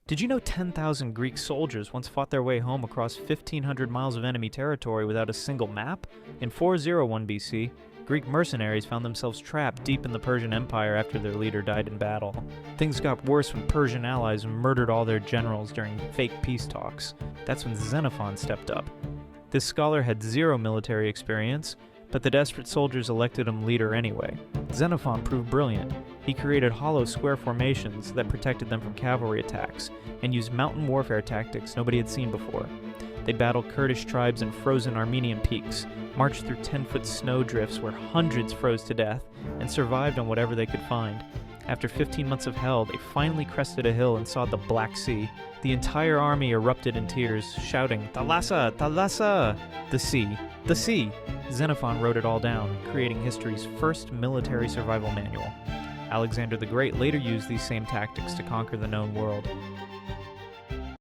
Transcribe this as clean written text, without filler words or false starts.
Did you know 10,000 Greek soldiers once fought their way home across 1,500 miles of enemy territory without a single map? In 401 BC, Greek mercenaries found themselves trapped deep in the Persian Empire after their leader died in battle. Things got worse when Persian allies murdered all their generals during fake peace talks. That's when Xenophon stepped up. This scholar had zero military experience, but the desperate soldiers elected him leader anyway. Xenophon proved brilliant. He created hollow square formations that protected them from cavalry attacks, and used mountain warfare tactics nobody had seen before. They battled Kurdish tribes in frozen Armenian peaks, marched through 10-foot snow drifts where hundreds froze to death, and survived on whatever they could find. After 15 months of hell, they finally crested a hill and saw the Black Sea. The entire army erupted in tears, shouting, "Thalassa! Thalassa!" The sea. The sea! Xenophon wrote it all down, creating history's first military survival manual. Alexander the Great later used these same tactics to conquer the known world.